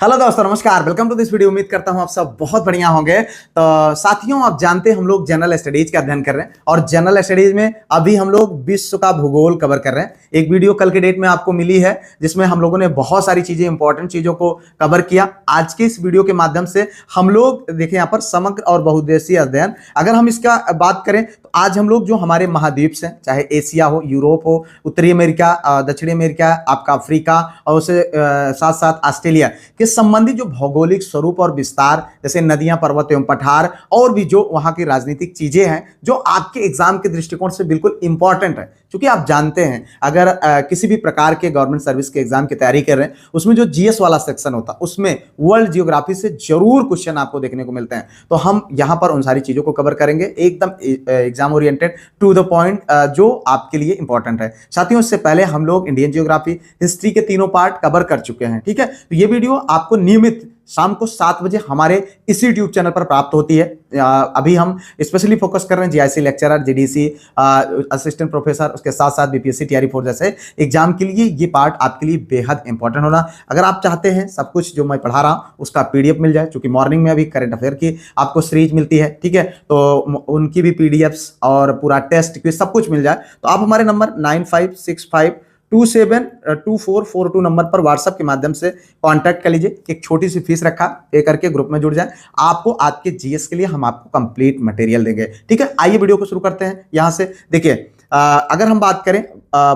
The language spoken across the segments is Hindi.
हेलो दोस्तों, नमस्कार। Welcome to this video. उम्मीद करता हूं आप सब बहुत बढ़िया होंगे। तो साथियों, आप जानते हैं हम लोग जनरल स्टडीज का अध्ययन कर रहे हैं और जनरल स्टडीज में अभी हम लोग विश्व का भूगोल कवर कर रहे हैं। एक वीडियो कल के डेट में आपको मिली है जिसमें हम लोगों ने बहुत सारी चीजें, इंपॉर्टेंट चीजों को कवर किया। आज के इस वीडियो के माध्यम से हम लोग देखिए यहाँ पर समग्र और बहुउद्देशीय अध्ययन, अगर हम इसका बात करें तो आज हम लोग जो हमारे महाद्वीप से, चाहे एशिया हो, यूरोप हो, उत्तरी अमेरिका, दक्षिणी अमेरिका, आपका अफ्रीका और उससे साथ साथ ऑस्ट्रेलिया के संबंधित जो भौगोलिक स्वरूप और विस्तार, जैसे नदियां, पर्वत एवं पठार और भी जो वहां की राजनीतिक चीजें हैं, जो आपके एग्जाम के दृष्टिकोण से बिल्कुल इंपॉर्टेंट है। क्योंकि आप जानते हैं अगर किसी भी प्रकार के गवर्नमेंट सर्विस के एग्जाम की तैयारी कर रहे हैं, उसमें जो जीएस वाला सेक्शन होता है उसमें वर्ल्ड जियोग्राफी से जरूर क्वेश्चन आपको देखने को मिलते हैं। तो हम यहां पर उन सारी चीजों को कवर करेंगे, एकदम exam oriented, to the point, जो आपके लिए इंपॉर्टेंट है। साथियों, इससे पहले हम लोग इंडियन जियोग्राफी, हिस्ट्री के तीनों पार्ट कवर कर चुके हैं। ठीक है, तो ये वीडियो आपको नियमित शाम को 7 बजे हमारे इसी यूट्यूब चैनल पर प्राप्त होती है। अभी हम स्पेशली फोकस कर रहे हैं GIC lecturer, GDC assistant professor, उसके साथ साथ बीपीएससी, टीआरई 4 जैसे एग्जाम के लिए ये पार्ट आपके लिए बेहद इंपॉर्टेंट होना। अगर आप चाहते हैं सब कुछ जो मैं पढ़ा रहा हूं उसका पीडीएफ मिल जाए, क्योंकि मॉर्निंग में अभी करंट अफेयर की आपको सीरीज मिलती है, ठीक है, तो उनकी भी पीडीएफ्स और पूरा टेस्ट क्विज सब कुछ मिल जाए, तो आप हमारे नंबर 9565272442 नंबर पर व्हाट्सएप के माध्यम से कांटेक्ट कर लीजिए। एक छोटी सी फीस रखा, पे करके ग्रुप में जुड़ जाए। आपको आज के जीएस के लिए हम आपको कंप्लीट मटेरियल देंगे। ठीक है, आइए वीडियो को शुरू करते हैं। यहां से देखिए, अगर हम बात करें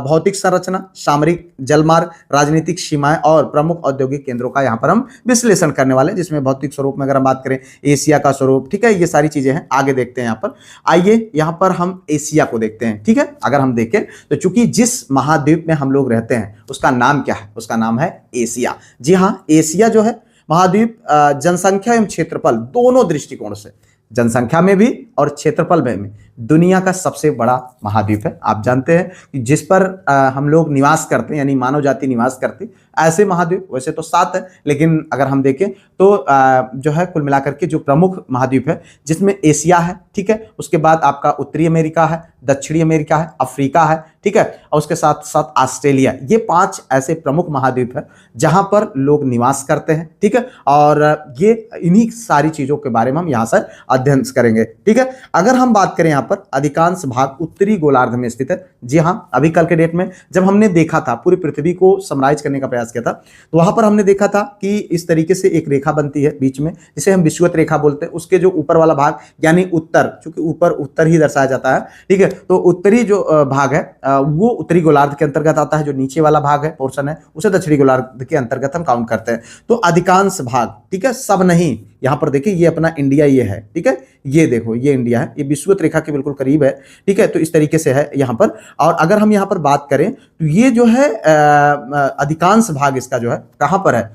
भौतिक संरचना, सामरिक जलमार्ग, राजनीतिक सीमाएं और प्रमुख औद्योगिक केंद्रों का यहां पर हम विश्लेषण करने वाले हैं, जिसमें भौतिक स्वरूप में अगर हम बात करें एशिया का स्वरूप, ठीक है, ये सारी चीजें हैं, आगे देखते हैं। यहां पर आइए, यहां पर हम एशिया को देखते हैं। ठीक है, अगर हम देखें तो चूंकि जिस महाद्वीप में हम लोग रहते हैं उसका नाम क्या है, उसका नाम है एशिया। जी हाँ, एशिया जो है महाद्वीप जनसंख्या एवं क्षेत्रफल दोनों दृष्टिकोण से, जनसंख्या में भी और क्षेत्रफल में भी दुनिया का सबसे बड़ा महाद्वीप है। आप जानते हैं कि जिस पर हम लोग निवास करते हैं, यानी मानव जाति निवास करती, ऐसे महाद्वीप वैसे तो 7 है, लेकिन अगर हम देखें तो जो है कुल मिलाकर के जो प्रमुख महाद्वीप है, जिसमें एशिया है, ठीक है, उसके बाद आपका उत्तरी अमेरिका है, दक्षिणी अमेरिका है, अफ्रीका है, ठीक है, और उसके साथ साथ ऑस्ट्रेलिया। ये 5 ऐसे प्रमुख महाद्वीप है जहां पर लोग निवास करते हैं। ठीक है, और ये इन्हीं सारी चीजों के बारे में हम यहां से अध्ययन करेंगे। ठीक है, अगर हम बात करें यहां पर अधिकांश भाग उत्तरी गोलार्ध में स्थित है। जी हां, अभी कल के डेट में जब हमने देखा था, पूरी पृथ्वी को समराइज करने का प्रयास किया था, तो वहां पर हमने देखा था कि इस तरीके से एक रेखा बनती है बीच में, जिसे हम विषुवत रेखा बोलते हैं। उसके जो ऊपर वाला भाग यानी उत्तर, क्योंकि ऊपर उत्तर ही दर्शाया जाता है, ठीक है, तो उत्तरी जो भाग है वो उत्तरी गोलार्ध के अंतर्गत आता है। जो नीचे वाला भाग है, पोर्शन है, उसे दक्षिणी गोलार्ध के अंतर्गत हम काउंट करते हैं। तो अधिकांश भाग, ठीक है, सब नहीं। यहां पर देखिए, ये अपना इंडिया ये है, ठीक है, ये देखो, ये इंडिया है, ये विषुवत रेखा के बिल्कुल करीब है। ठीक है, तो इस तरीके से है यहां पर। और अगर हम यहां पर बात करें तो ये जो है अधिकांश भाग इसका जो है कहां पर है,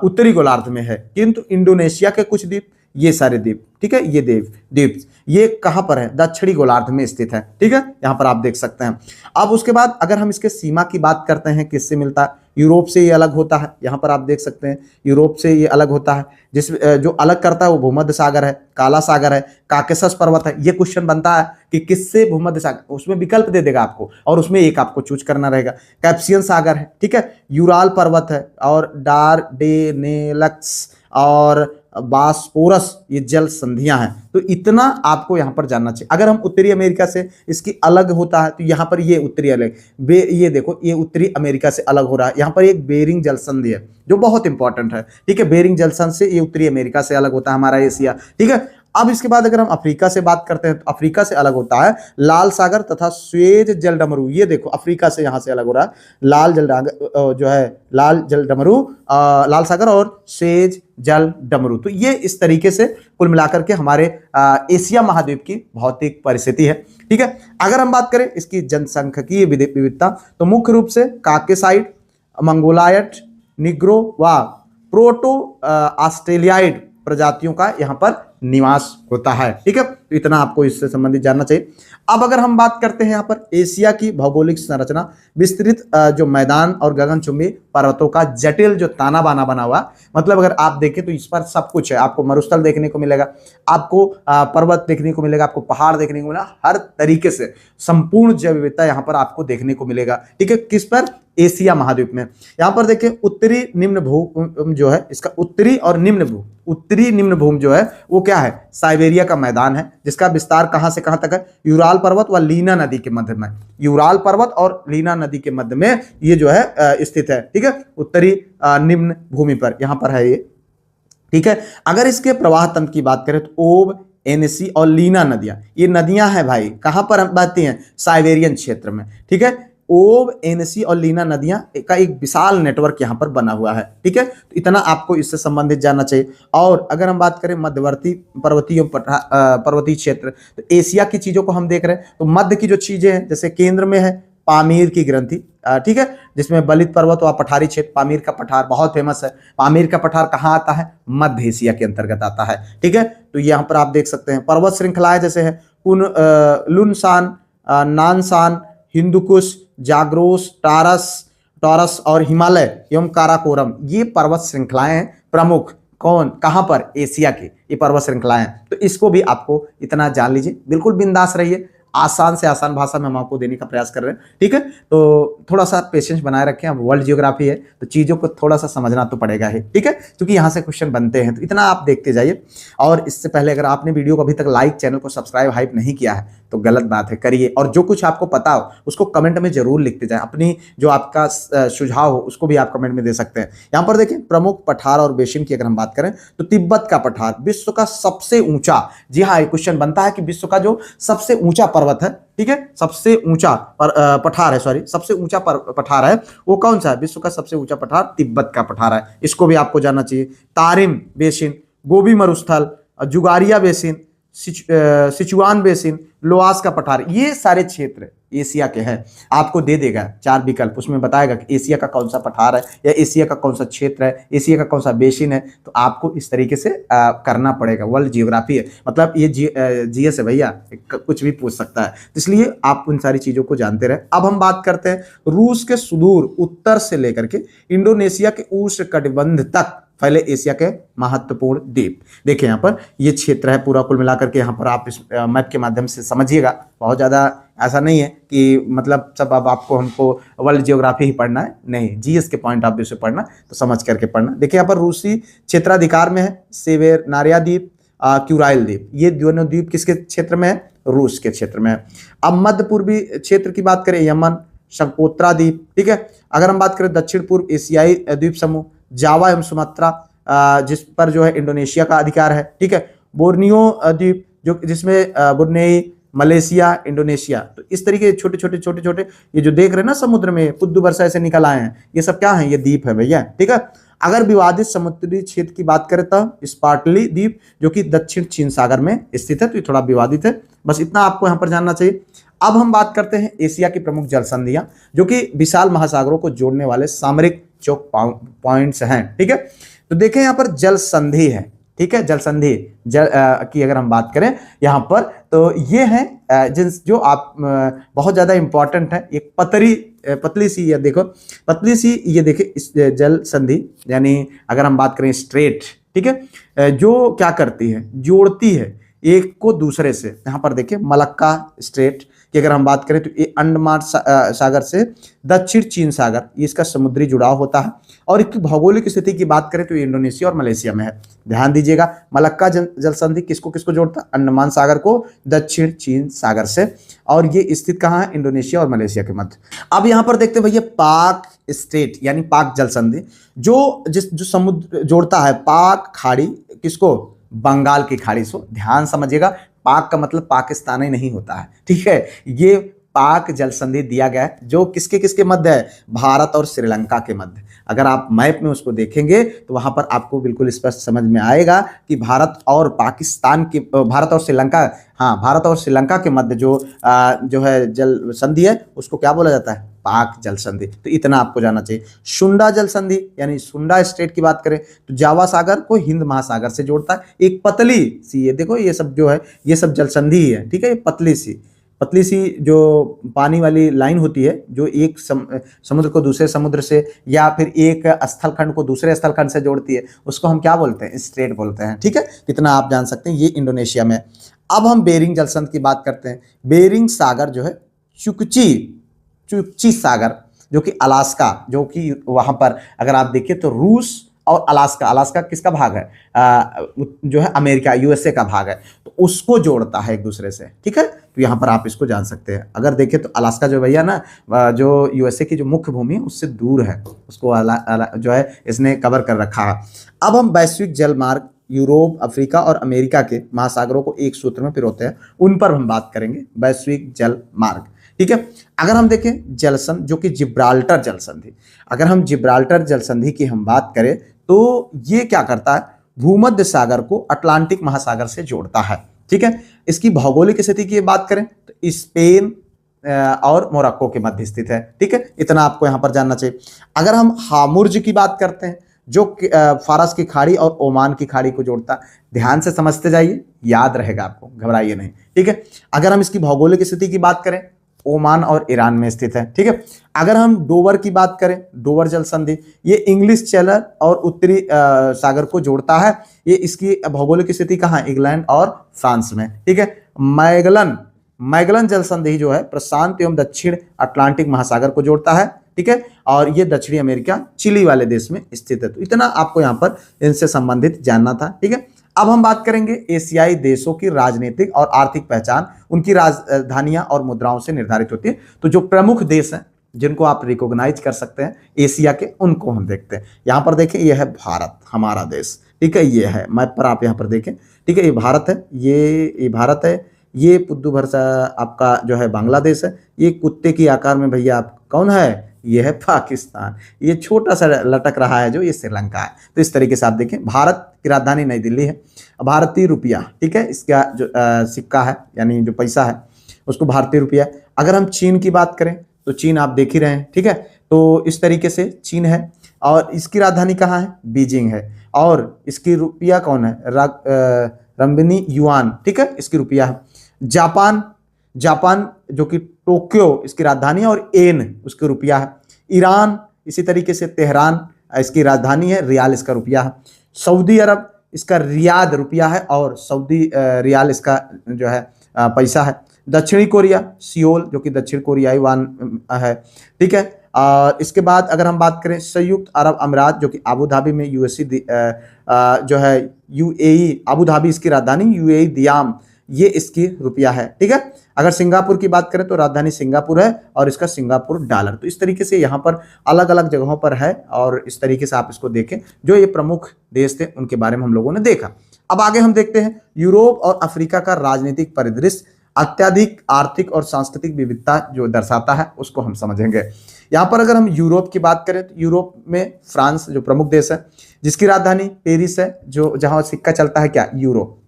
उत्तरी गोलार्ध में है। किंतु इंडोनेशिया के कुछ द्वीप, ये सारे द्वीप, ठीक है, ये द्वीप ये कहां पर है, दक्षिणी गोलार्ध में स्थित है। ठीक है, यहां पर आप देख सकते हैं। अब उसके बाद अगर हम इसके सीमा की बात करते हैं, किससे मिलता है, यूरोप से ये अलग होता है। यहां पर आप देख सकते हैं, यूरोप से ये अलग होता है। जिस जो अलग करता है वो भूमध्य सागर है, काला सागर है, काकेशस पर्वत है। ये क्वेश्चन बनता है कि किससे भूमध्य सागर, उसमें विकल्प दे देगा आपको और उसमें एक आपको चूज करना रहेगा। कैप्सियन सागर है, ठीक है, यूराल पर्वत है, और डार्डेनेल्स और बास्पोरस, ये जल संधियां हैं। तो इतना आपको यहां पर जानना चाहिए। अगर हम उत्तरी अमेरिका से इसकी अलग होता है तो यहां पर ये उत्तरी अलग, ये देखो, ये उत्तरी अमेरिका से अलग हो रहा है। यहां पर एक बेरिंग जल संधि है जो बहुत इंपॉर्टेंट है। ठीक है, बेरिंग जल संधि से ये उत्तरी अमेरिका से अलग होता है हमारा एशिया। ठीक है, अब इसके बाद अगर हम अफ्रीका से बात करते हैं तो अफ्रीका से अलग होता है लाल सागर तथा स्वेज जल डमरू। ये देखो, अफ्रीका से यहां से अलग हो रहा है लाल जल जो है, लाल जल डमरू, लाल सागर और स्वेज जल डमरू। तो ये इस तरीके से कुल मिलाकर के हमारे एशिया महाद्वीप की भौतिक परिस्थिति है। ठीक है, अगर हम बात करें इसकी जनसांख्यिकीय विविधता तो मुख्य रूप से काकेसाइड, मंगोलायट, निग्रो व प्रोटो ऑस्ट्रेलियाइड प्रजातियों का यहां पर निवास होता है। ठीक है, तो इतना आपको इससे संबंधित जानना चाहिए। अब अगर हम बात करते हैं यहाँ पर एशिया की भौगोलिक संरचना, विस्तृत जो मैदान और गगनचुंबी पर्वतों का जटिल जो ताना बाना बना हुआ, मतलब अगर आप देखें तो इस पर सब कुछ है। आपको मरुस्थल देखने को मिलेगा, आपको पर्वत देखने को मिलेगा, आपको पहाड़ देखने को मिलेगा, हर तरीके से संपूर्ण जैव विविधता यहाँ पर आपको देखने को मिलेगा। ठीक है, किस पर? एशिया महाद्वीप में। यहाँ पर देखिए उत्तरी निम्न भूमि जो है, इसका उत्तरी और निम्न भूमि, उत्तरी निम्न भूमि जो है वो क्या है? साइबेरिया का मैदान है, जिसका विस्तार कहां से कहां तक है? यूराल पर्वत व लीना नदी के मध्य में। यूराल पर्वत और लीना नदी के मध्य में ये जो है स्थित है। ठीक है, उत्तरी निम्न भूमि पर यहां पर है ये। ठीक है, अगर इसके प्रवाह तंत्र की बात करें तो ओब, एनसी और लीना नदियां, ये नदियां हैं भाई, कहां पर बहती हैं? साइबेरियन क्षेत्र में। ठीक है, ओब, एनसी और लीना नदियां का एक विशाल नेटवर्क यहां पर बना हुआ है। ठीक है, तो इतना आपको इससे संबंधित जानना चाहिए। और अगर हम बात करें मध्यवर्ती पर्वतीय क्षेत्र, तो एशिया की चीजों को हम देख रहे हैं, तो मध्य की जो चीजें हैं, जैसे केंद्र में है पामीर की ग्रंथि, ठीक है, जिसमें बलित पर्वत व पठारी क्षेत्र, पामीर का पठार बहुत फेमस है। पामीर का पठार कहाँ आता है? मध्य एशिया के अंतर्गत आता है। ठीक है, तो यहाँ पर आप देख सकते हैं पर्वत श्रृंखलाएं जैसे है लुनसान, नानसान, हिंदुकुश, जाग्रोस, टॉरस और हिमालय एवं काराकोरम, ये पर्वत श्रृंखलाएं हैं प्रमुख। कौन? कहां पर? एशिया की ये पर्वत श्रृंखलाएं। तो इसको भी आपको इतना जान लीजिए, बिल्कुल बिंदास रहिए, आसान से आसान भाषा में हम आपको देने का प्रयास कर रहे हैं। ठीक है, तो थोड़ा सा पेशेंस बनाए रखें। अब वर्ल्ड जियोग्राफी है तो चीज़ों को थोड़ा सा समझना तो पड़ेगा ही। ठीक है, क्योंकि यहाँ से क्वेश्चन बनते हैं, तो इतना आप देखते जाइए। और इससे पहले अगर आपने वीडियो को अभी तक लाइक, चैनल को सब्सक्राइब, हाइप नहीं किया है तो गलत बात है, करिए। और जो कुछ आपको पता हो उसको कमेंट में जरूर लिखते जाए, अपनी जो आपका सुझाव हो उसको भी आप कमेंट में दे सकते हैं। यहाँ पर देखें प्रमुख पठार और बेसिन की अगर हम बात करें तो तिब्बत का पठार विश्व का सबसे ऊंचा, जी हाँ, ये क्वेश्चन बनता है कि विश्व का जो सबसे ऊंचा पर्वत है, ठीक है, सबसे ऊंचा पठार है, सॉरी, सबसे ऊंचा पठार है वो कौन सा है? विश्व का सबसे ऊंचा पठार तिब्बत का पठार है। इसको भी आपको जानना चाहिए। तारिम बेसिन, गोबी मरुस्थल, जुगारिया बेसिन, सिचुआन बेसिन, लोआस का पठार, ये सारे क्षेत्र एशिया के हैं। आपको दे देगा 4 विकल्प, उसमें बताएगा कि एशिया का कौन सा पठार है या एशिया का कौन सा क्षेत्र है, एशिया का कौन सा बेसिन है। तो आपको इस तरीके से करना पड़ेगा। वर्ल्ड जियोग्राफी है, मतलब ये जीएस है भैया, कुछ भी पूछ सकता है, इसलिए आप उन सारी चीजों को जानते रहे। अब हम बात करते हैं रूस के सुदूर उत्तर से लेकर के इंडोनेशिया के उष्णकटिबंध तक फैले एशिया के महत्वपूर्ण द्वीप। देखिए यहाँ पर ये क्षेत्र है पूरा, कुल मिलाकर के यहाँ पर आप इस मैप के माध्यम से समझिएगा। बहुत ज़्यादा ऐसा नहीं है कि मतलब सब अब आपको हमको वर्ल्ड जियोग्राफी ही पढ़ना है, नहीं, जीएस के पॉइंट ऑफ व्यू से पढ़ना, तो समझ करके पढ़ना। देखिए यहाँ पर रूसी क्षेत्राधिकार में है सेवेर नारिया द्वीप, क्यूराइल द्वीप, ये दोनों द्वीप किसके क्षेत्र में है? रूस के क्षेत्र में है। अब मध्य पूर्वी क्षेत्र की बात करें, यमन, शंकोत्रा द्वीप, ठीक है। अगर हम बात करें दक्षिण पूर्व एशियाई द्वीप समूह, जावा एवं सुमात्रा, जिस पर जो है इंडोनेशिया का अधिकार है, ठीक है। बोर्नियो द्वीप, जो जिसमें ब्रुनेई, मलेशिया, इंडोनेशिया, तो इस तरीके छोटे छोटे ये जो देख रहे हैं ना समुद्र में पुद्दु वर्षा ऐसे निकल आए हैं, ये सब क्या है? ये द्वीप है भैया, ठीक है। अगर विवादित समुद्री क्षेत्र की बात करें तो स्पार्टली द्वीप, जो कि दक्षिण चीन सागर में स्थित है, तो ये थोड़ा विवादित है। बस इतना आपको यहाँ पर जानना चाहिए। अब हम बात करते हैं एशिया की प्रमुख जल संधियां, जो कि विशाल महासागरों को जोड़ने वाले सामरिक चौक पॉइंट्स हैं, ठीक है। तो देखें यहाँ पर जल संधि है, ठीक है, जल संधि की अगर हम बात करें यहाँ पर, तो ये है जो आप बहुत ज्यादा इंपॉर्टेंट है। एक पतली सी, ये देखो पतली सी, ये देखे इस जल संधि, यानी अगर हम बात करें स्ट्रेट, ठीक है, जो क्या करती है? जोड़ती है एक को दूसरे से। यहाँ पर देखिए मलक्का स्ट्रेट की अगर हम बात करें तो ये अंडमान सागर से दक्षिण चीन सागर, ये इसका समुद्री जुड़ाव होता है। और इसकी भौगोलिक स्थिति की बात करें तो ये इंडोनेशिया और मलेशिया में है। ध्यान दीजिएगा, मलक्का जल संधि किसको किसको जोड़ता है? अंडमान सागर को दक्षिण चीन सागर से। और ये स्थित कहाँ है? इंडोनेशिया और मलेशिया के मध्य। अब यहाँ पर देखते हैं भैया पाक स्ट्रेट, यानी पाक जल संधि, जो समुद्र जोड़ता है पाक खाड़ी, किसको? बंगाल की खाड़ी से। ध्यान समझिएगा, पाक का मतलब पाकिस्तानी नहीं होता है, ठीक है। ये पाक जल संधि दिया गया है, जो किसके किसके मध्य है, भारत और श्रीलंका के मध्य। अगर आप मैप में उसको देखेंगे तो वहां पर आपको बिल्कुल स्पष्ट समझ में आएगा कि भारत और पाकिस्तान के, भारत और श्रीलंका, हाँ भारत और श्रीलंका के मध्य जो है जल संधि है उसको क्या बोला जाता है, पाक जल संधि। तो इतना आपको जानना चाहिए। सुंडा जल संधि यानी सुंडा स्टेट की बात करें तो जावा सागर को हिंद महासागर से जोड़ता है। एक पतली सी, ये देखो ये सब जो है ये सब जल संधि ही है, ठीक है। ये पतली सी जो पानी वाली लाइन होती है जो एक समुद्र को दूसरे समुद्र से या फिर एक स्थलखंड को दूसरे स्थलखंड से जोड़ती है, उसको हम क्या बोलते हैं, स्ट्रेट बोलते हैं, ठीक है। इतना आप जान सकते हैं। ये इंडोनेशिया में। अब हम बेरिंग जलसंधि की बात करते हैं। बेरिंग सागर जो है चुकची सागर जो कि अलास्का, जो कि वहां पर अगर आप देखिए तो रूस और अलास्का किसका भाग है, जो है अमेरिका यूएसए का भाग है, तो उसको जोड़ता है एक दूसरे से, ठीक है। तो यहाँ पर आप इसको जान सकते हैं। अगर देखें तो अलास्का जो भैया ना, जो यूएसए की जो मुख्य भूमि है उससे दूर है, उसको जो है इसने कवर कर रखा है। अब हम वैश्विक जल मार्ग यूरोप, अफ्रीका और अमेरिका के महासागरों को एक सूत्र में पिरोते हैं, उन पर हम बात करेंगे, वैश्विक जल मार्ग, ठीक है। अगर हम देखें जलसंधि जो कि जिब्राल्टर जलसंधि, अगर हम जिब्राल्टर जलसंधि की हम बात करें तो ये क्या करता है, भूमध्य सागर को अटलांटिक महासागर से जोड़ता है, ठीक है। इसकी भौगोलिक स्थिति की बात करें तो स्पेन और मोरक्को के मध्य स्थित है, ठीक है। इतना आपको यहां पर जानना चाहिए। अगर हम हामुर्ज की बात करते हैं जो फारस की खाड़ी और ओमान की खाड़ी को जोड़ता, ध्यान से समझते जाइए, याद रहेगा आपको, घबराइए नहीं, ठीक है। अगर हम इसकी भौगोलिक स्थिति की बात करें, ओमान और ईरान में स्थित है, ठीक है। अगर हम डोवर की बात करें, डोवर जल संधि, ये इंग्लिश चैनल और उत्तरी सागर को जोड़ता है। ये इसकी भौगोलिक स्थिति कहाँ है, इंग्लैंड और फ्रांस में, ठीक है। मैगलन जल संधि जो है प्रशांत एवं दक्षिण अटलांटिक महासागर को जोड़ता है, ठीक है। और ये दक्षिणी अमेरिका चिली वाले देश में स्थित है। तो इतना आपको यहाँ पर इनसे संबंधित जानना था, ठीक है। अब हम बात करेंगे एशियाई देशों की राजनीतिक और आर्थिक पहचान, उनकी राजधानियां और मुद्राओं से निर्धारित होती है। तो जो प्रमुख देश हैं जिनको आप रिकॉग्नाइज कर सकते हैं एशिया के, उनको हम देखते हैं। यहाँ पर देखें, यह है भारत, हमारा देश, ठीक है। ये है मैप पर, आप यहाँ पर देखें, ठीक है। ये भारत है, ये भारत है। ये पुद्दू भरसा आपका जो है बांग्लादेश है। ये कुत्ते की आकार में भैया आप कौन है, ये है पाकिस्तान। ये छोटा सा लटक रहा है जो, ये श्रीलंका है। तो इस तरीके से आप देखें, भारत की राजधानी नई दिल्ली है। भारतीय रुपया, ठीक है, इसका जो सिक्का है यानी जो पैसा है उसको भारतीय रुपया। अगर हम चीन की बात करें तो चीन आप देख ही रहे हैं, ठीक है। तो इस तरीके से चीन है और इसकी राजधानी कहाँ है, बीजिंग है। और इसकी रुपया कौन है, रंबिनी युआन, ठीक है, इसकी रुपया है। जापान जो कि टोक्यो इसकी राजधानी है और एन उसकी रुपया है। ईरान इसी तरीके से तेहरान इसकी राजधानी है, रियाल इसका रुपया है। सऊदी अरब इसका रियाद रुपया है और सऊदी रियाल इसका जो है पैसा है। दक्षिणी कोरिया सियोल जो कि दक्षिण कोरियाई वान है, ठीक है। और इसके बाद अगर हम बात करें संयुक्त अरब अमीरात जो कि अबू धाबी में यूएसी जो है यूएई, अबू धाबी इसकी राजधानी, यूएई दियाम ये इसकी रुपया है, ठीक है। अगर सिंगापुर की बात करें तो राजधानी सिंगापुर है और इसका सिंगापुर डॉलर। तो इस तरीके से यहाँ पर अलग अलग जगहों पर है और इस तरीके से आप इसको देखें, जो ये प्रमुख देश थे उनके बारे में हम लोगों ने देखा। अब आगे हम देखते हैं यूरोप और अफ्रीका का राजनीतिक परिदृश्य अत्यधिक आर्थिक और सांस्कृतिक विविधता जो दर्शाता है उसको हम समझेंगे। यहाँ पर अगर हम यूरोप की बात करें तो यूरोप में फ्रांस जो प्रमुख देश है, जिसकी राजधानी पेरिस है, जो जहाँ सिक्का चलता है क्या, यूरो,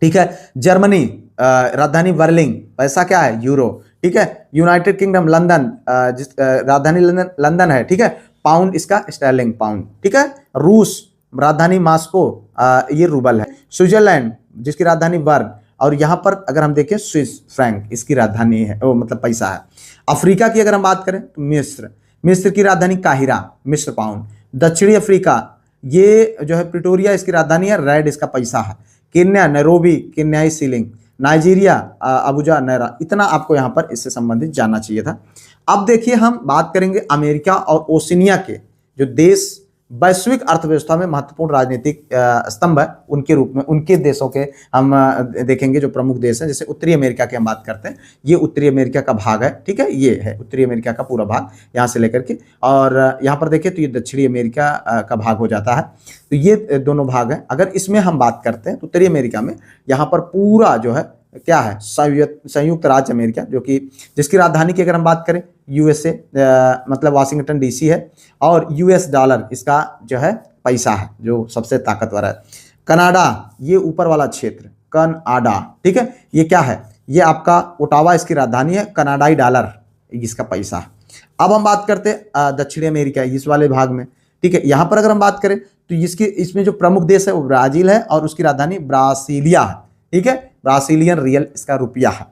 ठीक है। जर्मनी राजधानी बर्लिन, पैसा क्या है, यूरो, ठीक है। यूनाइटेड किंगडम लंदन, जिस राजधानी लंदन है, ठीक है। पाउंड इसका स्टर्लिंग पाउंड, ठीक है। रूस राजधानी मॉस्को, ये रूबल है। स्विट्जरलैंड जिसकी राजधानी बर्न, और यहाँ पर अगर हम देखें स्विस फ्रैंक इसकी राजधानी है, वो मतलब पैसा है। अफ्रीका की अगर हम बात करें तो मिस्र की राजधानी काहिरा, मिस्र पाउंड। दक्षिणी अफ्रीका ये जो है प्रिटोरिया इसकी राजधानी है, रेड इसका पैसा है। केन्या नैरोबी केन्याई सीलिंग, नाइजीरिया अबुजा नैरा। इतना आपको यहाँ पर इससे संबंधित जानना चाहिए था। अब देखिए हम बात करेंगे अमेरिका और ओशिनिया के जो देश वैश्विक अर्थव्यवस्था में महत्वपूर्ण राजनीतिक स्तंभ है, उनके रूप में उनके देशों के हम देखेंगे जो प्रमुख देश हैं। जैसे उत्तरी अमेरिका की हम बात करते हैं, ये उत्तरी अमेरिका का भाग है, ठीक है। ये है उत्तरी अमेरिका का पूरा भाग यहाँ से लेकर के, और यहाँ पर देखिए तो ये दक्षिणी अमेरिका का भाग हो जाता है। तो ये दोनों भाग हैं। अगर इसमें हम बात करते हैं तो उत्तरी अमेरिका में यहाँ पर पूरा जो है क्या है, संयुक्त राज्य अमेरिका, जो कि जिसकी राजधानी की अगर हम बात करें यूएसए, मतलब वाशिंगटन डीसी है, और यूएस डॉलर इसका जो है पैसा है जो सबसे ताकतवर है। कनाडा, ये ऊपर वाला क्षेत्र कनाडा, ठीक है, ये क्या है, ये आपका ओटावा इसकी राजधानी है, कनाडाई डॉलर इसका पैसा। अब हम बात करते हैं दक्षिणी अमेरिका इस वाले भाग में, ठीक है। यहां पर अगर हम बात करें तो इसमें जो प्रमुख देश है वो ब्राजील है और उसकी राजधानी ब्रासीलिया है, ठीक है, ब्रासीलियन रियल इसका रुपया है।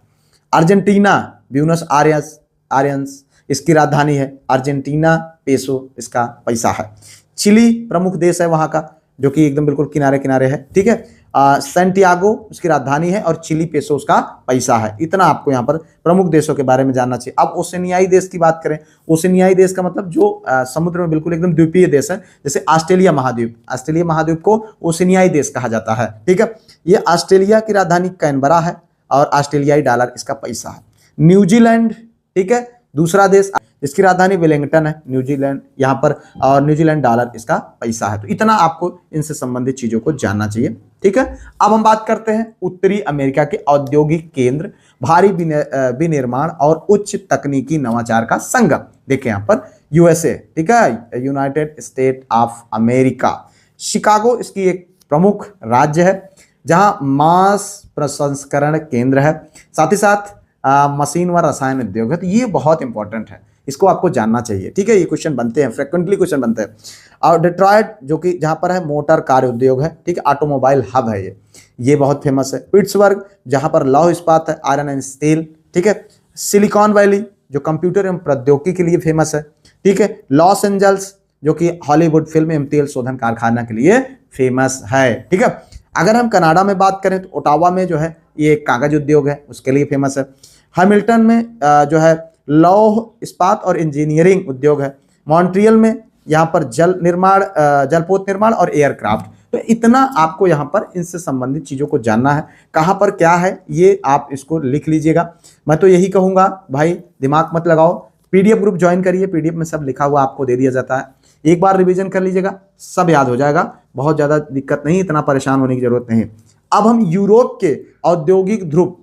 अर्जेंटीना, ब्यूनस आयर्स इसकी राजधानी है, अर्जेंटीना पेसो इसका पैसा है। चिली प्रमुख देश है वहां का, जो कि एकदम बिल्कुल किनारे किनारे है, ठीक है। सैंटियागो उसकी राजधानी है और चिली पेसो उसका पैसा है। इतना आपको यहाँ पर प्रमुख देशों के बारे में जानना चाहिए। अब ओशनियाई देश की बात करें, ओशनियाई देश का मतलब जो समुद्र में बिल्कुल एकदम द्वीपीय देश है, जैसे ऑस्ट्रेलिया महाद्वीप को ओशनियाई देश कहा जाता है, ठीक है। ये ऑस्ट्रेलिया की राजधानी कैनबरा है और ऑस्ट्रेलियाई डॉलर इसका पैसा है। न्यूजीलैंड, ठीक है, दूसरा देश इसकी राजधानी वेलिंगटन है, न्यूजीलैंड यहाँ पर, और न्यूजीलैंड डॉलर इसका पैसा है। तो इतना आपको इनसे संबंधित चीजों को जानना चाहिए, ठीक है। अब हम बात करते हैं उत्तरी अमेरिका के औद्योगिक केंद्र, भारी विनिर्माण और उच्च तकनीकी नवाचार का संगम। देखिए यहाँ पर यूएसए, ठीक है, United state of America. Chicago इसकी एक प्रमुख राज्य है जहां मांस प्रसंस्करण केंद्र है, साथ ही साथ मशीन व रसायन उद्योग है। तो ये बहुत इंपॉर्टेंट है, इसको आपको जानना चाहिए, ठीक है। ये क्वेश्चन बनते हैं, फ्रिक्वेंटली क्वेश्चन बनते हैं। और डिट्रॉयट जो कि जहां पर है मोटर कार उद्योग है, ठीक है, ऑटोमोबाइल हब है ये बहुत फेमस है। पिट्सबर्ग जहां पर लौह इस्पात है, आयरन एंड स्टील, ठीक है। सिलिकॉन वैली जो कंप्यूटर एवं प्रौद्योगिकी के लिए फेमस है, ठीक है। लॉस एंजल्स जो कि हॉलीवुड फिल्म एवं तेल शोधन कारखाना के लिए फेमस है, ठीक है। अगर हम कनाडा में बात करें तो ओटावा में जो है ये कागज उद्योग है, उसके लिए फेमस है। हैमिल्टन में जो है लौह इस्पात और इंजीनियरिंग उद्योग है। मॉन्ट्रियल में यहाँ पर जलपोत निर्माण और एयरक्राफ्ट। तो इतना आपको यहाँ पर इनसे संबंधित चीजों को जानना है, कहाँ पर क्या है ये आप इसको लिख लीजिएगा। मैं तो यही कहूँगा भाई, दिमाग मत लगाओ, पीडीएफ ग्रुप ज्वाइन करिए, पीडीएफ में सब लिखा हुआ आपको दे दिया जाता है, एक बार रिवीजन कर लीजिएगा, सब याद हो जाएगा, बहुत ज्यादा दिक्कत नहीं, इतना परेशान होने की जरूरत नहीं। अब हम यूरोप के औद्योगिक ध्रुव,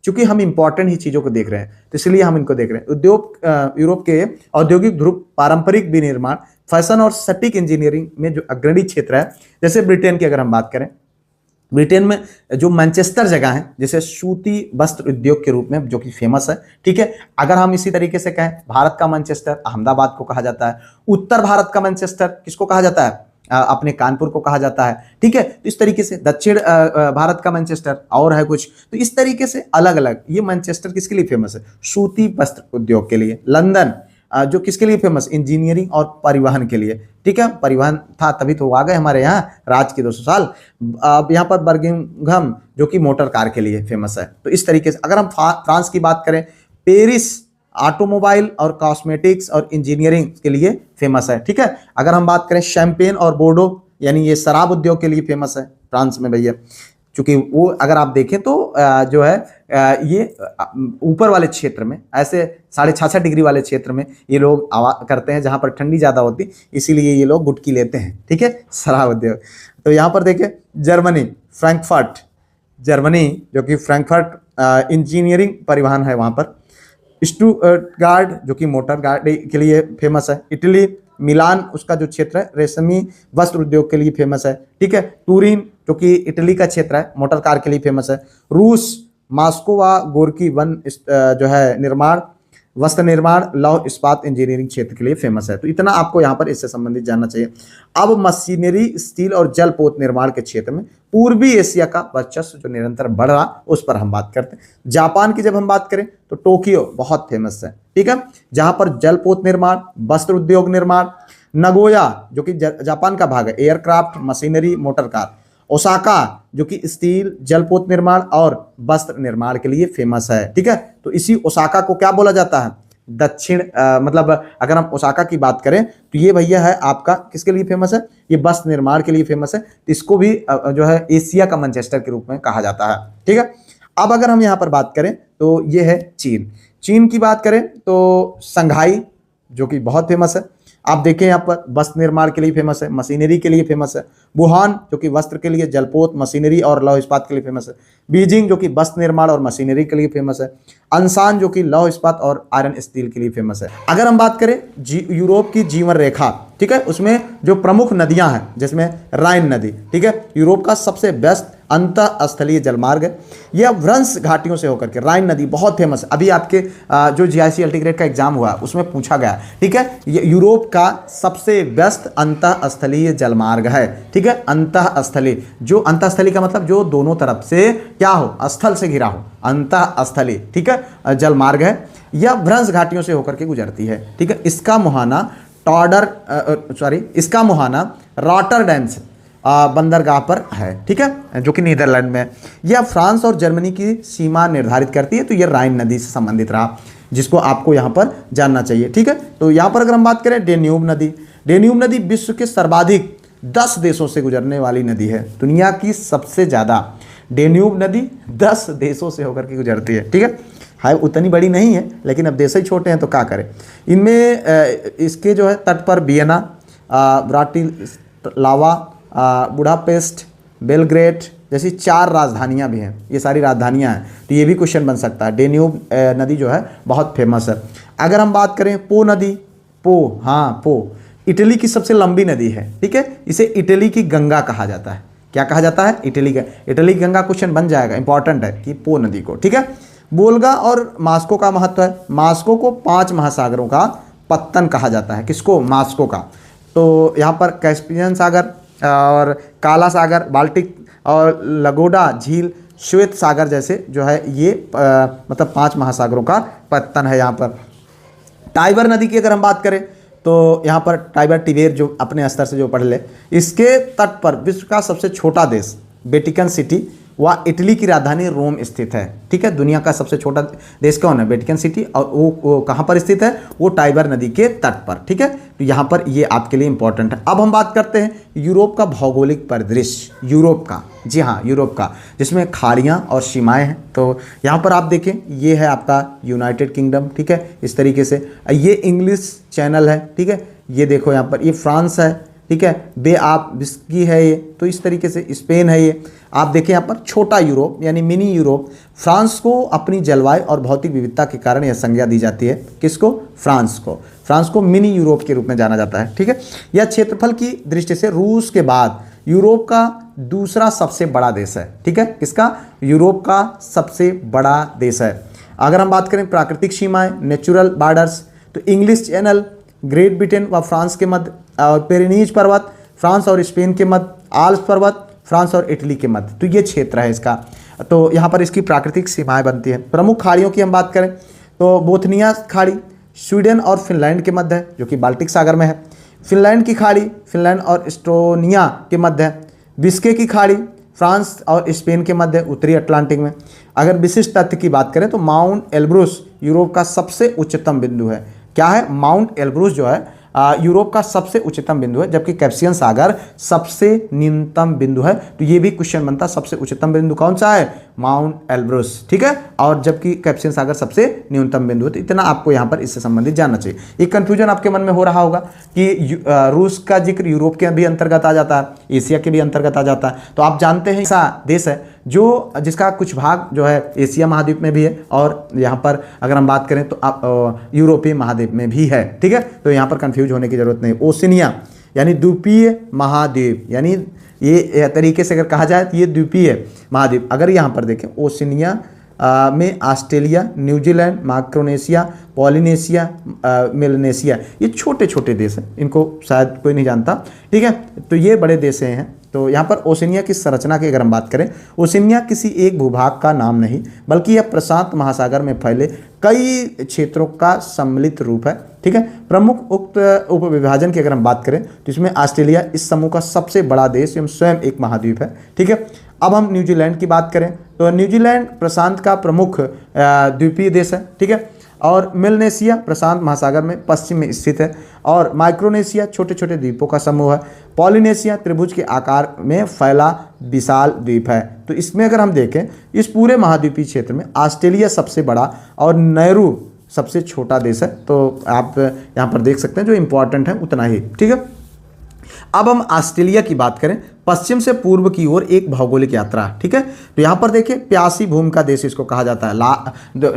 चूंकि हम इंपॉर्टेंट ही चीजों को देख रहे हैं तो इसलिए हम इनको देख रहे हैं। यूरोप के औद्योगिक ध्रुव पारंपरिक विनिर्माण, फैशन और सटीक इंजीनियरिंग में जो अग्रणी क्षेत्र है। जैसे ब्रिटेन की अगर हम बात करें, ब्रिटेन में जो मैनचेस्टर जगह है, जैसे सूती वस्त्र उद्योग के रूप में जो कि फेमस है, ठीक है। अगर हम इसी तरीके से कहें, भारत का मैनचेस्टर अहमदाबाद को कहा जाता है, उत्तर भारत का मैनचेस्टर किसको कहा जाता है, अपने कानपुर को कहा जाता है, ठीक है। तो इस तरीके से दक्षिण भारत का मैनचेस्टर और है कुछ, तो इस तरीके से अलग अलग ये मैनचेस्टर किसके लिए फेमस है, सूती वस्त्र उद्योग के लिए। लंदन जो किसके लिए फेमस, इंजीनियरिंग और परिवहन के लिए, ठीक है, परिवहन था तभी तो आ गए हमारे यहाँ राज के 200 साल। अब यहाँ पर बर्मिंघम जो कि मोटर कार के लिए फेमस है। तो इस तरीके से अगर हम फ्रांस की बात करें, पेरिस ऑटोमोबाइल और कॉस्मेटिक्स और इंजीनियरिंग के लिए फेमस है, ठीक है। अगर हम बात करें शैंपेन और बोर्डो, यानी ये शराब उद्योग के लिए फेमस है फ्रांस में भैया, क्योंकि वो अगर आप देखें तो जो है ये ऊपर वाले क्षेत्र में, ऐसे 66.5 डिग्री वाले क्षेत्र में ये लोग करते हैं जहां पर ठंडी ज़्यादा होती, इसीलिए ये लोग गुटकी लेते हैं, ठीक है, शराब उद्योग। तो यहाँ पर देखें जर्मनी, फ्रैंकफर्ट, जर्मनी जो कि फ्रैंकफर्ट इंजीनियरिंग परिवहन है वहाँ पर। स्टुटगार्ट जो कि मोटर गाड़ी के लिए फेमस है। इटली मिलान उसका जो क्षेत्र है रेशमी वस्त्र उद्योग के लिए फेमस है, ठीक है। टूरिन जो कि इटली का क्षेत्र है, मोटर कार के लिए फेमस है। रूस मॉस्को व गोर्की वन जो है निर्माण, वस्त्र निर्माण, लौह इस्पात इंजीनियरिंग क्षेत्र के लिए फेमस है। तो इतना आपको यहाँ पर इससे संबंधित जानना चाहिए। अब मशीनरी, स्टील और जलपोत निर्माण के क्षेत्र में पूर्वी एशिया का वर्चस्व जो निरंतर बढ़ रहा, उस पर हम बात करते हैं। जापान की जब हम बात करें तो टोक्यो बहुत फेमस है, ठीक है, जहां पर जलपोत निर्माण, वस्त्र उद्योग निर्माण। नगोया जो कि जापान का भाग है, aircraft, machinery, motor car. Osaka जो कि स्टील, जलपोत निर्माण और वस्त्र निर्माण के लिए फेमस है, ठीक है। तो इसी ओसाका को क्या बोला जाता है, दक्षिण मतलब अगर हम ओसाका की बात करें तो ये भैया है आपका किसके लिए फेमस है, ये वस्त्र निर्माण के लिए फेमस है। तो इसको भी जो है एशिया का मैनचेस्टर के रूप में कहा जाता है, ठीक है। अब अगर हम यहाँ पर बात करें तो ये है चीन। चीन की बात करें तो संघाई जो कि बहुत फेमस है। आप देखें यहाँ पर वस्त्र निर्माण के लिए फेमस है, मशीनरी के लिए फेमस है। वुहान जो कि वस्त्र के लिए, जलपोत, मशीनरी और लौह इस्पात के लिए फेमस है। बीजिंग जो कि वस्त्र निर्माण और मशीनरी के लिए फेमस है। अनसान जो कि लौह इस्पात और आयरन स्टील के लिए फेमस है। अगर हम बात करें यूरोप की जीवन रेखा, ठीक है, उसमें जो प्रमुख नदियां हैं जिसमें राइन नदी, ठीक है, यूरोप का सबसे बेस्ट अंतः स्थलीय जलमार्ग है। यह व्रंश घाटियों से होकर के, राइन नदी बहुत फेमस है। अभी आपके जो जीआईसी अल्टीग्रेड का एग्जाम हुआ उसमें पूछा गया, ठीक है, ये यूरोप का सबसे बेस्ट अंतः स्थलीय जलमार्ग है, ठीक है, अंतः स्थलीय। जो अंतः स्थलीय का मतलब जो दोनों तरफ से क्या हो, स्थल से घिरा हो, अंतः स्थलीय, ठीक है, जलमार्ग है। यह व्रंश घाटियों से होकर के गुजरती है, ठीक है। इसका मुहाना इसका मुहाना रॉटरडैम से बंदरगाह पर है, ठीक है, जो कि नीदरलैंड में है। यह फ्रांस और जर्मनी की सीमा निर्धारित करती है। तो यह राइन नदी से संबंधित रहा, जिसको आपको यहाँ पर जानना चाहिए, ठीक है। तो यहाँ पर अगर हम बात करें डेन्यूब नदी, डेन्यूब नदी विश्व के सर्वाधिक 10 देशों से गुजरने वाली नदी है। दुनिया की सबसे ज़्यादा डेन्यूब नदी 10 देशों से होकर के गुजरती है, ठीक है उतनी बड़ी नहीं है, लेकिन अब देश ही छोटे हैं तो क्या करें। इनमें इसके जो है तट पर वियना, ब्राटिस्लावा, बुडापेस्ट, बेलग्रेड जैसी 4 राजधानियां भी हैं। ये सारी राजधानियां हैं, तो ये भी क्वेश्चन बन सकता है। डेन्यूब नदी जो है बहुत फेमस है। अगर हम बात करें पो नदी, पो इटली की सबसे लंबी नदी है, ठीक है। इसे इटली की गंगा कहा जाता है। क्या कहा जाता है? इटली की गंगा। क्वेश्चन बन जाएगा, इंपॉर्टेंट है कि पो नदी को, ठीक है। वोल्गा और मास्को का महत्व है। मास्को को 5 महासागरों का पत्तन कहा जाता है। किसको? मास्को का। तो यहाँ पर कैस्पियन सागर और काला सागर, बाल्टिक और लगोडा झील, श्वेत सागर जैसे जो है ये मतलब 5 महासागरों का पत्तन है यहाँ पर। टाइबर नदी की अगर हम बात करें तो यहाँ पर टाइबर टिबेर जो अपने स्तर से जो पढ़ ले, इसके तट पर विश्व का सबसे छोटा देश वेटिकन सिटी व इटली की राजधानी रोम स्थित है, ठीक है। दुनिया का सबसे छोटा देश कौन है? Vatican city. और वो कहाँ पर स्थित है? वो टाइबर नदी के तट पर, ठीक है। तो यहाँ पर ये आपके लिए इंपॉर्टेंट है। अब हम बात करते हैं यूरोप का भौगोलिक परिदृश्य, यूरोप का, जी हाँ यूरोप का, जिसमें खाड़ियाँ और सीमाएँ हैं। तो यहाँ पर आप देखें, ये है आपका यूनाइटेड किंगडम, ठीक है, इस तरीके से। ये इंग्लिश चैनल है, ठीक है। ये देखो यहाँ पर, ये फ्रांस है, ठीक है, बे ऑफ बिस्की है ये। तो इस तरीके से स्पेन है ये। आप देखें यहाँ पर छोटा यूरोप यानी मिनी यूरोप। फ्रांस को अपनी जलवायु और भौतिक विविधता के कारण यह संज्ञा दी जाती है। किसको? फ्रांस को। फ्रांस को मिनी यूरोप के रूप में जाना जाता है, ठीक है। यह क्षेत्रफल की दृष्टि से रूस के बाद यूरोप का दूसरा सबसे बड़ा देश है, ठीक है। किसका? यूरोप का सबसे बड़ा देश है। अगर हम बात करें प्राकृतिक सीमाएं, नेचुरल बॉर्डर्स, तो इंग्लिश चैनल ग्रेट ब्रिटेन व फ्रांस के मध्य, और पेरिनीज पर्वत फ्रांस और स्पेन के मध्य, आल्प्स पर्वत फ्रांस और इटली के मध्य। तो ये क्षेत्र है इसका। तो यहाँ पर इसकी प्राकृतिक सीमाएं बनती हैं। प्रमुख खाड़ियों की हम बात करें तो बोथनिया खाड़ी स्वीडन और फिनलैंड के मध्य है, जो कि बाल्टिक सागर में है। फिनलैंड की खाड़ी फिनलैंड और एस्टोनिया के मध्य है। बिस्के की खाड़ी फ्रांस और स्पेन के मध्य, उत्तरी अटलांटिक में। अगर विशिष्ट तथ्य की बात करें तो माउंट एल्ब्रुस यूरोप का सबसे उच्चतम बिंदु है। क्या है? माउंट एल्ब्रुस जो है यूरोप का सबसे उच्चतम बिंदु है, जबकि कैस्पियन सागर सबसे न्यूनतम बिंदु है। तो ये भी क्वेश्चन बनता है, सबसे उच्चतम बिंदु कौन सा है? माउंट एल्ब्रुस, ठीक है। और जबकि कैस्पियन सागर सबसे न्यूनतम बिंदु है। तो इतना आपको यहाँ पर इससे संबंधित जानना चाहिए। एक कंफ्यूजन आपके मन में हो रहा होगा कि रूस का जिक्र यूरोप के भी अंतर्गत आ जाता है, एशिया के भी अंतर्गत आ जाता है। तो आप जानते हैं ऐसा देश है जो जिसका कुछ भाग जो है एशिया महाद्वीप में भी है, और यहाँ पर अगर हम बात करें तो यूरोपीय महाद्वीप में भी है, ठीक है। तो यहाँ पर कंफ्यूज होने की जरूरत नहीं। ओशिनिया यानी द्वीपीय महाद्वीप, यानी ये तरीके से अगर कहा जाए तो ये द्वीपीय महाद्वीप। अगर यहाँ पर देखें ओशिनिया में Australia, New Zealand, Micronesia, Polynesia, Melanesia, ये छोटे छोटे देश हैं, इनको शायद कोई नहीं जानता, ठीक है। तो ये बड़े देश हैं। तो यहाँ पर ओशिनिया की संरचना की अगर हम बात करें, ओशिनिया किसी एक भूभाग का नाम नहीं, बल्कि यह प्रशांत महासागर में फैले कई क्षेत्रों का सम्मिलित रूप है, ठीक है। प्रमुख उक्त उपविभाजन की अगर हम बात करें तो इसमें ऑस्ट्रेलिया इस समूह का सबसे बड़ा देश एवं स्वयं एक महाद्वीप है, ठीक है। अब हम न्यूजीलैंड की बात करें तो न्यूजीलैंड प्रशांत का प्रमुख द्वीपीय देश है, ठीक है। और मेलानेशिया प्रशांत महासागर में पश्चिम में स्थित है। और माइक्रोनेशिया छोटे छोटे द्वीपों का समूह है। पॉलिनेशिया त्रिभुज के आकार में फैला विशाल द्वीप है। तो इसमें अगर हम देखें इस पूरे महाद्वीपीय क्षेत्र में ऑस्ट्रेलिया सबसे बड़ा और नैरू सबसे छोटा देश है। तो आप यहाँ पर देख सकते हैं जो इम्पोर्टेंट है उतना ही, ठीक है। अब हम ऑस्ट्रेलिया की बात करें, पश्चिम से पूर्व की ओर एक भौगोलिक यात्रा, ठीक है। तो यहाँ पर देखिए प्यासी भूमि का देश इसको कहा जाता है,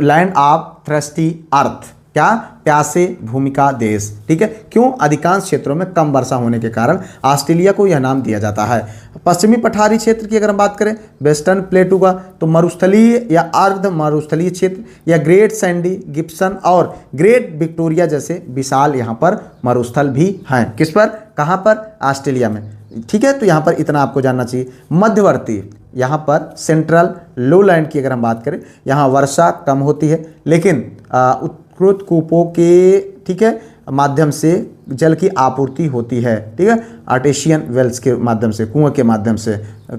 लैंड ऑफ थ्रस्टी अर्थ, क्या, प्यासे भूमि का देश, ठीक है। क्यों? अधिकांश क्षेत्रों में कम वर्षा होने के कारण ऑस्ट्रेलिया को यह नाम दिया जाता है। पश्चिमी पठारी क्षेत्र की अगर हम बात करें वेस्टर्न प्लेटू का, तो मरुस्थलीय या अर्ध मरुस्थलीय क्षेत्र या ग्रेट सैंडी, गिब्सन और ग्रेट विक्टोरिया जैसे विशाल यहाँ पर मरुस्थल भी हैं। किस पर? कहाँ पर? ऑस्ट्रेलिया में, ठीक है। तो यहाँ पर इतना आपको जानना चाहिए। मध्यवर्ती यहाँ पर सेंट्रल लोलैंड की अगर हम बात करें, यहाँ वर्षा कम होती है, लेकिन उत्कृष्ट कूपों के, ठीक है, माध्यम से जल की आपूर्ति होती है, ठीक है। आर्टेशियन वेल्स के माध्यम से, कुएं के माध्यम से,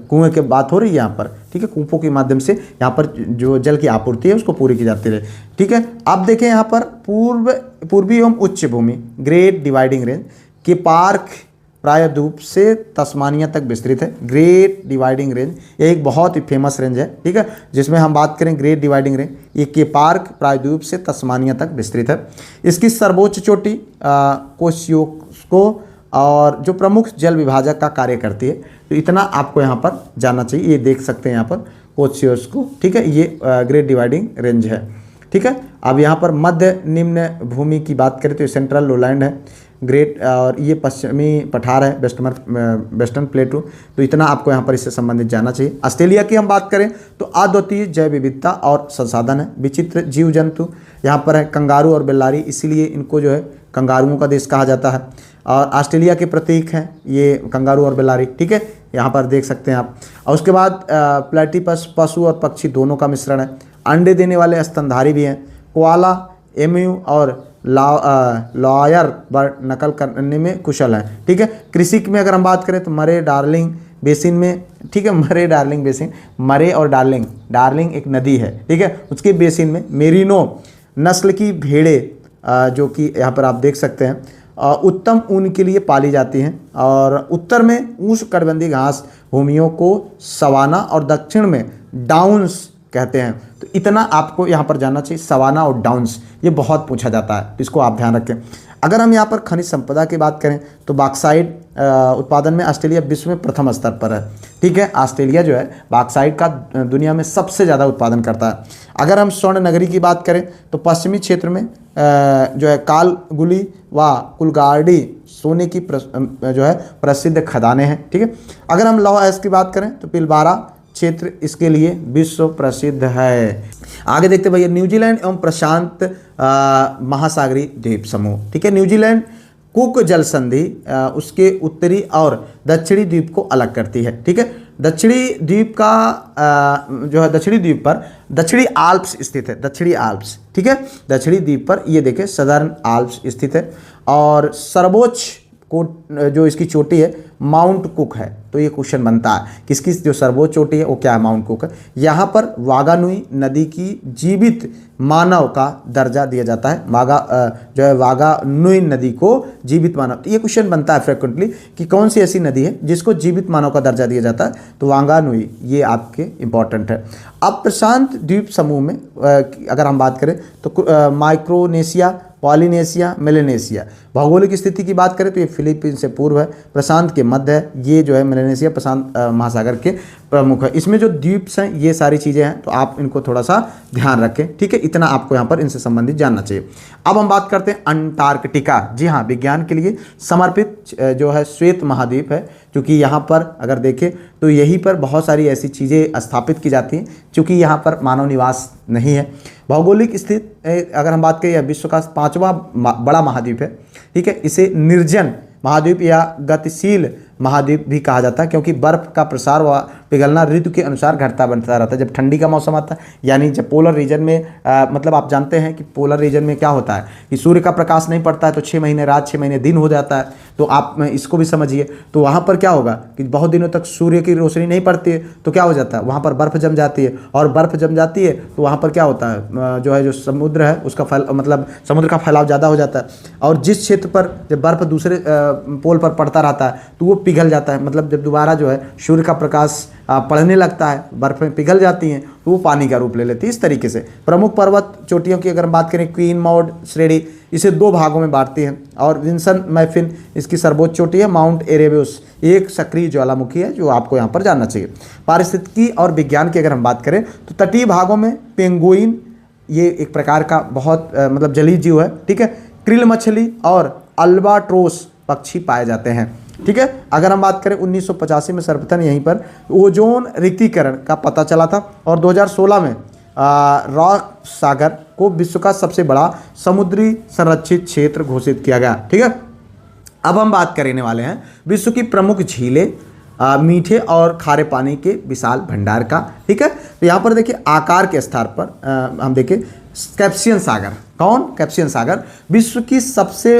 कुएं की बात हो रही है यहाँ पर, ठीक है। कूपों के माध्यम से यहाँ पर जो जल की आपूर्ति है उसको पूरी की जाती है, ठीक है। अब देखें यहाँ पर पूर्वी एवं उच्च भूमि ग्रेट डिवाइडिंग रेंज के पार्क प्रायद्वीप से तस्मानिया तक विस्तृत है। ग्रेट डिवाइडिंग रेंज ये एक बहुत ही फेमस रेंज है, ठीक है, जिसमें हम बात करें ग्रेट डिवाइडिंग रेंज, ये के पार्क प्रायद्वीप से तस्मानिया तक विस्तृत है। इसकी सर्वोच्च चोटी कोशियोस्को और जो प्रमुख जल विभाजक का कार्य करती है। तो इतना आपको यहाँ पर जानना चाहिए। ये देख सकते हैं यहाँ पर कोशियोस्को, ठीक है, ये ग्रेट डिवाइडिंग रेंज है, ठीक है। अब यहाँ पर मध्य निम्न भूमि की बात करें तो ये सेंट्रल लोलैंड है, ग्रेट, और ये पश्चिमी पठार है, वेस्टर्न प्लेटू। तो इतना आपको यहाँ पर इससे संबंधित जानना चाहिए। ऑस्ट्रेलिया की हम बात करें तो अद्वितीय जैव विविधता और संसाधन है, विचित्र जीव जंतु यहाँ पर है, कंगारू और बिल्लारी, इसीलिए इनको जो है कंगारुओं का देश कहा जाता है। और ऑस्ट्रेलिया के प्रतीक हैं ये कंगारू और बिल्लारी, ठीक है, यहाँ पर देख सकते हैं आप। और उसके बाद प्लेटिपस पशु और पक्षी दोनों का मिश्रण है। अंडे देने वाले स्तनधारी भी हैं। कोआला, एम्यू और लॉयर बर्ड नकल करने में कुशल है, ठीक है। कृषि में अगर हम बात करें तो मरे डार्लिंग बेसिन में, ठीक है, मरे डार्लिंग बेसिन, मरे और डार्लिंग, डार्लिंग एक नदी है, ठीक है, उसके बेसिन में मेरिनो नस्ल की भेड़ें जो कि यहाँ पर आप देख सकते हैं उत्तम ऊन के लिए पाली जाती हैं। और उत्तर में उष्णकटिबंधीय घास भूमियों को सवाना और दक्षिण में डाउन्स कहते हैं। तो इतना आपको यहाँ पर जानना चाहिए। सवाना और डाउन्स ये बहुत पूछा जाता है, इसको आप ध्यान रखें। अगर हम यहाँ पर खनिज संपदा की बात करें तो बॉक्साइट उत्पादन में ऑस्ट्रेलिया विश्व में प्रथम स्तर पर है, ठीक है। ऑस्ट्रेलिया जो है बॉक्साइट का दुनिया में सबसे ज़्यादा उत्पादन करता है। अगर हम स्वर्ण नगरी की बात करें तो पश्चिमी क्षेत्र में जो है कालगुली व कुलगार्डी सोने की जो है प्रसिद्ध खदानें हैं, ठीक है। अगर हम लौह अयस्क की बात करें तो पिलबारा क्षेत्र इसके लिए विश्व प्रसिद्ध है। आगे देखते भैया न्यूजीलैंड एवं प्रशांत महासागरीय द्वीप समूह, ठीक है। न्यूजीलैंड कुक जल संधि उसके उत्तरी और दक्षिणी द्वीप को अलग करती है, ठीक है। दक्षिणी द्वीप का जो है दक्षिणी द्वीप पर दक्षिणी आल्प्स स्थित है, दक्षिणी आल्प्स, ठीक है। दक्षिणी द्वीप पर ये देखें सदर्न आल्प्स स्थित है। और सर्वोच्च को जो इसकी चोटी है माउंट कुक है। तो ये क्वेश्चन बनता है किसकी जो सर्वोच्च चोटी है वो क्या है? माउंट कुक है। यहाँ पर वागानुई नदी की जीवित मानव का दर्जा दिया जाता है। जो है वागानुई नदी को जीवित मानव, तो ये क्वेश्चन बनता है फ्रिक्वेंटली कि कौन सी ऐसी नदी है जिसको जीवित मानव का दर्जा दिया जाता है, तो वागानुई ये आपके इंपॉर्टेंट है। अब प्रशांत द्वीप समूह में अगर हम बात करें तो माइक्रोनेशिया, पॉलिनेशिया, मेलेनेशिया। भौगोलिक स्थिति की बात करें तो ये फिलीपींस से पूर्व है, प्रशांत के मध्य है, ये जो है मेलेनेशिया प्रशांत महासागर के प्रमुख है। इसमें जो द्वीप हैं ये सारी चीज़ें हैं, तो आप इनको थोड़ा सा ध्यान रखें, ठीक है। इतना आपको यहाँ पर इनसे संबंधित जानना चाहिए। अब हम बात करते हैं अंटार्कटिका। जी हाँ, विज्ञान के लिए समर्पित जो है श्वेत महाद्वीप है, क्योंकि यहाँ पर अगर देखें तो यहीं पर बहुत सारी ऐसी चीज़ें स्थापित की जाती हैं क्योंकि यहाँ पर मानव निवास नहीं है। भौगोलिक स्थिति अगर हम बात करें, यह विश्व का 5वां बड़ा महाद्वीप है, ठीक है। इसे निर्जन महाद्वीप या गतिशील महाद्वीप भी कहा जाता है क्योंकि बर्फ का प्रसार व पिघलना ऋतु के अनुसार घटता बढ़ता रहता है। जब ठंडी का मौसम आता है, यानी जब पोलर रीजन में मतलब आप जानते हैं कि पोलर रीजन में क्या होता है कि सूर्य का प्रकाश नहीं पड़ता है तो 6 महीने रात 6 महीने दिन हो जाता है, तो आप इसको भी समझिए। तो वहाँ पर क्या होगा कि बहुत दिनों तक सूर्य की रोशनी नहीं पड़ती है तो क्या हो जाता है, वहाँ पर बर्फ़ जम जाती है, और बर्फ़ जम जाती है तो वहाँ पर क्या होता है, जो समुद्र है उसका मतलब समुद्र का फैलाव ज़्यादा हो जाता है, और जिस क्षेत्र पर जब बर्फ़ दूसरे पोल पर पड़ता रहता है तो वो पिघल जाता है। मतलब जब दोबारा जो है सूर्य का प्रकाश पड़ने लगता है, बर्फ़ें पिघल जाती हैं, तो तो वो पानी का रूप ले लेती है। इस तरीके से प्रमुख पर्वत चोटियों की अगर हम बात करें, क्वीन मौड श्रेणी इसे 2 भागों में बांटती है, और विंसन मैफिन इसकी सर्वोच्च चोटी है। माउंट एरेबस एक सक्रिय ज्वालामुखी है, जो आपको यहाँ पर जानना चाहिए। पारिस्थितिकी और विज्ञान की अगर हम बात करें तो तटीय भागों में पेंगुइन ये एक प्रकार का बहुत मतलब जलीय जीव है, ठीक है। क्रिल मछली और अल्बाट्रोस पक्षी पाए जाते हैं, ठीक है। अगर हम बात करें 1985 में सर्वप्रथम यहीं पर ओजोन रिक्तीकरण का पता चला था, और 2016 में रॉक सागर को विश्व का सबसे बड़ा समुद्री संरक्षित क्षेत्र घोषित किया गया, ठीक है। अब हम बात करने वाले हैं विश्व की प्रमुख झीलें, मीठे और खारे पानी के विशाल भंडार का, ठीक है। तो यहाँ पर देखिए आकार के स्तर पर हम देखें कैस्पियन सागर, कौन? कैस्पियन सागर विश्व की सबसे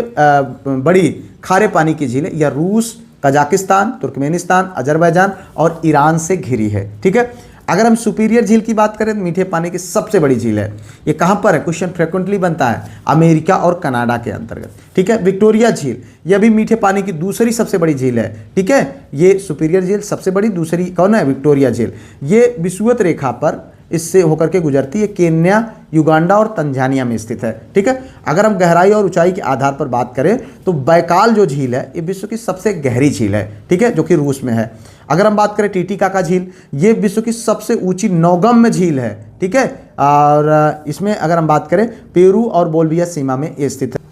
बड़ी खारे पानी की झील है। यह रूस, कजाकिस्तान, तुर्कमेनिस्तान, अजरबैजान और ईरान से घिरी है, ठीक है। अगर हम सुपीरियर झील की बात करें तो मीठे पानी की सबसे बड़ी झील है। ये कहाँ पर है? क्वेश्चन फ्रिक्वेंटली बनता है, अमेरिका और कनाडा के अंतर्गत, ठीक है। विक्टोरिया झील यह भी मीठे पानी की दूसरी सबसे बड़ी झील है, ठीक है। ये सुपीरियर झील सबसे बड़ी, दूसरी कौन है? विक्टोरिया झील। ये विषुवत रेखा पर इससे होकर के गुजरती है, केन्या, युगांडा और तंजानिया में स्थित है, ठीक है। अगर हम गहराई और ऊंचाई के आधार पर बात करें तो बैकाल जो झील है ये विश्व की सबसे गहरी झील है, ठीक है, जो कि रूस में है। अगर हम बात करें टीटीकाका झील, ये विश्व की सबसे ऊंची नौगम्य झील है, ठीक है। और इसमें अगर हम बात करें पेरू और बोल्विया सीमा में ये स्थित है।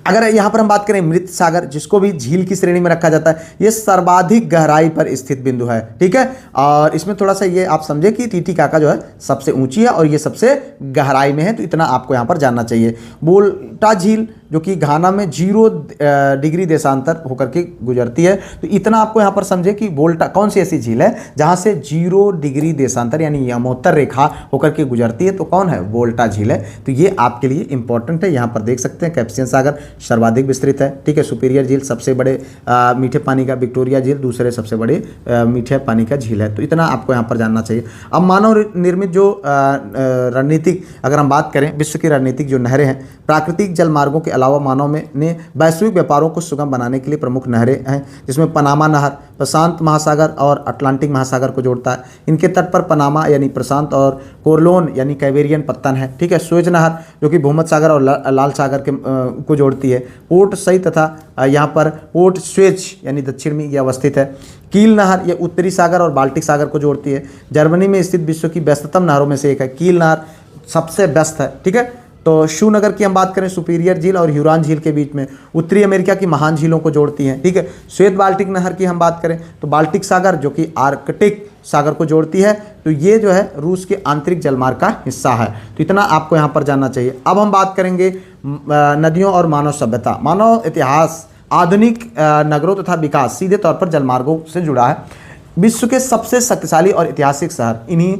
अगर यहाँ पर हम बात करें मृत सागर, जिसको भी झील की श्रेणी में रखा जाता है, ये सर्वाधिक गहराई पर स्थित बिंदु है, ठीक है। और इसमें थोड़ा सा ये आप समझे कि टीटीकाका जो है सबसे ऊंची है और ये सबसे गहराई में है, तो इतना आपको यहाँ पर जानना चाहिए। वोल्टा झील जो कि घाना में 0 डिग्री देशांतर होकर के गुजरती है, तो इतना आपको यहाँ पर समझे कि वोल्टा कौन सी ऐसी झील है जहाँ से 0 डिग्री देशांतर यानी यमोत्तर रेखा होकर के गुजरती है, तो कौन है? वोल्टा झील है। तो ये आपके लिए इंपॉर्टेंट है। यहाँ पर देख सकते हैं कैस्पियन सागर सर्वाधिक विस्तृत है, ठीक है। सुपीरियर झील सबसे बड़े मीठे पानी का, विक्टोरिया झील दूसरे सबसे बड़े मीठे पानी का झील है, तो इतना आपको यहाँ पर जानना चाहिए। अब मानव निर्मित जो रणनीतिक अगर हम बात करें, विश्व की रणनीतिक जो नहरें हैं, प्राकृतिक जल मार्गों के अलावा मानव ने वैश्विक व्यापारों को सुगम बनाने के लिए प्रमुख नहरें हैं, जिसमें पनामा नहर प्रशांत महासागर और अटलांटिक महासागर को जोड़ता है। इनके तट पर पनामा यानी प्रशांत और कोरलोन यानी कैवेरियन पत्तन है, ठीक है। स्वेज नहर जो कि भूमध्य सागर और लाल सागर के को जोड़ती है। पोर्ट सई तथा यहाँ पर पोर्ट स्वेज यानी दक्षिण में यह अवस्थित है। कील नहर यह उत्तरी सागर और बाल्टिक सागर को जोड़ती है। जर्मनी में स्थित विश्व की व्यस्ततम नहरों में से एक है। कील नहर सबसे व्यस्त है, ठीक है। तो शिवनगर की हम बात करें, सुपीरियर झील और ह्यूरॉन झील के बीच में उत्तरी अमेरिका की महान झीलों को जोड़ती हैं, ठीक है। श्वेत बाल्टिक नहर की हम बात करें तो बाल्टिक सागर जो कि आर्कटिक सागर को जोड़ती है, तो ये जो है रूस के आंतरिक जलमार्ग का हिस्सा है। तो इतना आपको यहाँ पर जानना चाहिए। अब हम बात करेंगे नदियों और मानव सभ्यता। मानव इतिहास आधुनिक नगरों तथा विकास सीधे तौर पर जलमार्गों से जुड़ा है। विश्व के सबसे शक्तिशाली और ऐतिहासिक शहर इन्हीं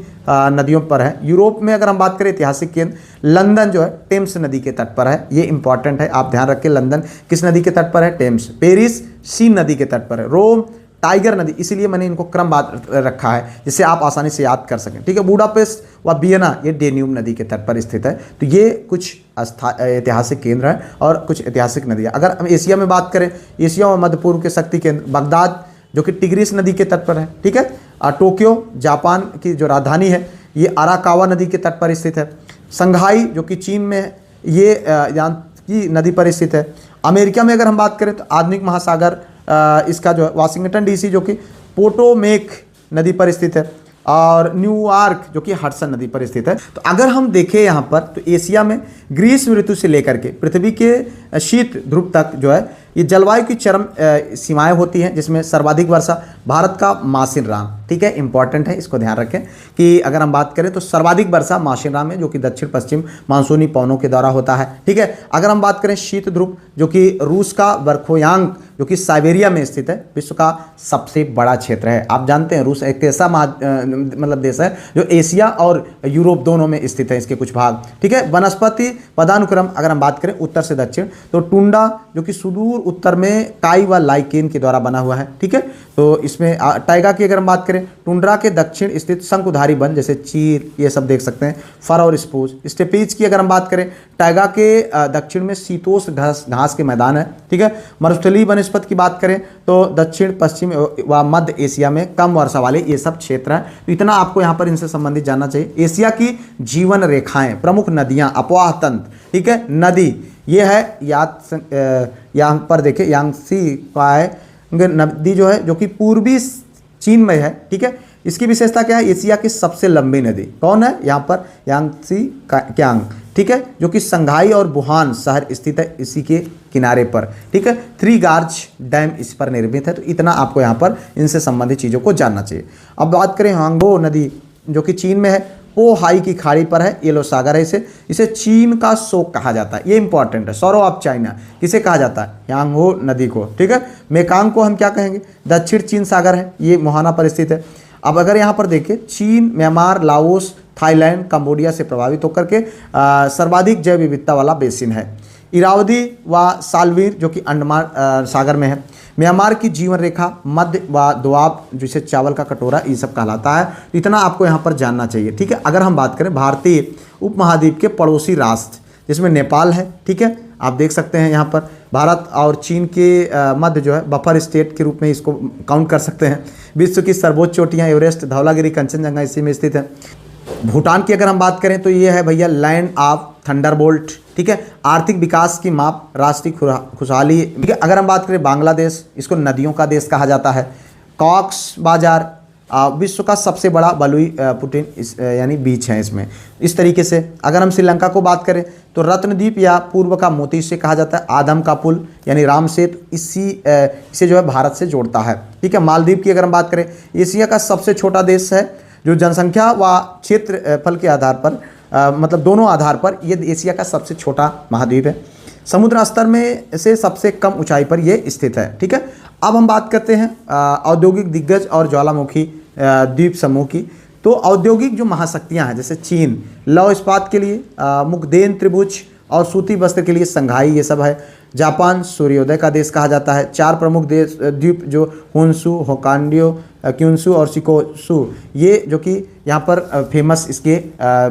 नदियों पर है। यूरोप में अगर हम बात करें ऐतिहासिक केंद्र, लंदन जो है टेम्स नदी के तट पर है, ये इंपॉर्टेंट है, आप ध्यान रखें। लंदन किस नदी के तट पर है? टेम्स। पेरिस सीन नदी के तट पर है। रोम टाइगर नदी, इसीलिए मैंने इनको क्रम बात रखा है जिससे आप आसानी से याद कर सकें, ठीक है। बुडापेस्ट व वियना ये डेन्यूब नदी के तट पर स्थित है। तो ये कुछ ऐतिहासिक केंद्र हैं और कुछ ऐतिहासिक नदियाँ। अगर हम एशिया में बात करें, एशिया और मध्य पूर्व के शक्ति केंद्र बगदाद जो कि टिग्रिस नदी के तट पर है, ठीक है। टोक्यो जापान की जो राजधानी है ये अराकावा नदी के तट पर स्थित है। संघाई जो कि चीन में है, ये की नदी पर स्थित है। अमेरिका में अगर हम बात करें तो आधुनिक महासागर इसका जो है वाशिंगटन डीसी जो कि पोटोमेक नदी पर स्थित है, और न्यूयॉर्क जो कि हडसन नदी पर स्थित है। तो अगर हम देखें यहाँ पर तो एशिया में ग्रीष्म ऋतु से लेकर के पृथ्वी के शीत ध्रुव तक जो है ये जलवायु की चरम सीमाएं होती हैं, जिसमें सर्वाधिक वर्षा भारत का मासिनराम, ठीक है, इंपॉर्टेंट है, इसको ध्यान रखें कि अगर हम बात करें तो सर्वाधिक वर्षा मासिनराम में जो कि दक्षिण पश्चिम मानसूनी पवनों के द्वारा होता है, ठीक है। अगर हम बात करें शीत ध्रुव जो कि रूस का वर्खोयांग जो कि साइबेरिया में स्थित है, विश्व का सबसे बड़ा क्षेत्र है। आप जानते हैं रूस एक ऐसा मतलब देश है जो एशिया और यूरोप दोनों में स्थित है, इसके कुछ भाग, ठीक है। वनस्पति पदानुक्रम अगर हम बात करें उत्तर से दक्षिण तो टुंडा जो कि सुदूर उत्तर में टाई व लाइकेन के द्वारा बना हुआ है, ठीक है। तो इसमें टाइगा की अगर हम बात करें करें, टुंड्रा के दक्षिण स्थित शंकुधारी वन जैसे चीर ये सब देख सकते हैं, फर और स्पूस। स्टेपीज की अगर हम बात करें, टाइगा के दक्षिण में शीतोष्ण घास के मैदान है, ठीक है। मरुस्थलीय वनस्पति की बात करें तो दक्षिण पश्चिम व मध्य एशिया में कम वर्षा वाले ये सब क्षेत्र हैं। तो इतना आपको यहाँ पर इनसे संबंधित जानना चाहिए। एशिया की जीवन रेखाएं, प्रमुख नदियाँ, अपवाह तंत्र, ठीक है। नदी ये है यहाँ पर देखिए यांगसी नदी जो है, जो कि पूर्वी चीन में है, ठीक है। इसकी विशेषता क्या है? एशिया की सबसे लंबी नदी कौन है? यहाँ पर यांगसी क्यांग, ठीक है, जो कि संघाई और वुहान शहर स्थित है इसी के किनारे पर, ठीक है। 3 गार्ज डैम इस पर निर्मित है। तो इतना आपको यहाँ पर इनसे संबंधित चीज़ों को जानना चाहिए। अब बात करें हांगो नदी जो कि चीन में है, पोहाई की खाड़ी पर है, येलो सागर है। इसे चीन का शोक कहा जाता है, ये इंपॉर्टेंट है। सौरो ऑफ चाइना किसे कहा जाता है? यांगो नदी को, ठीक है। मेकांग को हम क्या कहेंगे? दक्षिण चीन सागर है, ये मोहाना पर स्थित है। अब अगर यहाँ पर देखें, चीन, म्यांमार, लाओस, थाईलैंड, कंबोडिया से प्रभावित होकर के सर्वाधिक जैव विविधता वाला बेसिन है। इरावदी व सालवीर जो कि अंडमान सागर में है। म्यांमार की जीवन रेखा, मध्य व दोआब जिसे चावल का कटोरा ये सब कहलाता है। तो इतना आपको यहाँ पर जानना चाहिए, ठीक है। अगर हम बात करें भारतीय उपमहाद्वीप के पड़ोसी राष्ट्र जिसमें नेपाल है, ठीक है, आप देख सकते हैं यहाँ पर भारत और चीन के मध्य जो है बफर स्टेट के रूप में इसको काउंट कर सकते हैं। विश्व की सर्वोच्च चोटियाँ एवरेस्ट, धौलागिरी, कंचनजंगा इसी में स्थित है। भूटान की अगर हम बात करें तो ये है भैया लैंड ऑफ थंडरबोल्ट, ठीक है। आर्थिक विकास की माप, राष्ट्रीय खुशहाली, ठीक है। अगर हम बात करें बांग्लादेश, इसको नदियों का देश कहा जाता है। कॉक्स बाजार विश्व का सबसे बड़ा बलुई पुटिन यानी बीच है इसमें। इस तरीके से अगर हम श्रीलंका को बात करें तो रत्नद्वीप या पूर्व का मोती इसे कहा जाता है। आदम का पुल यानी राम सेतु इसे जो है भारत से जोड़ता है, ठीक है। मालदीव की अगर हम बात करें, एशिया का सबसे छोटा देश है जो जनसंख्या व क्षेत्रफल के आधार पर मतलब दोनों आधार पर ये एशिया का सबसे छोटा महाद्वीप है। समुद्र स्तर में से सबसे कम ऊंचाई पर यह स्थित है, ठीक है। अब हम बात करते हैं औद्योगिक दिग्गज और ज्वालामुखी द्वीप समूह की। तो औद्योगिक जो महाशक्तियां हैं जैसे चीन लौह इस्पात के लिए, मुकदेन त्रिभुज और सूती वस्त्र के लिए संघाई ये सब है। जापान सूर्योदय का देश कहा जाता है। 4 प्रमुख देश द्वीप जो होन्शु, होकांडियो, क्यून्शु और शिकोशु ये जो कि यहाँ पर फेमस इसके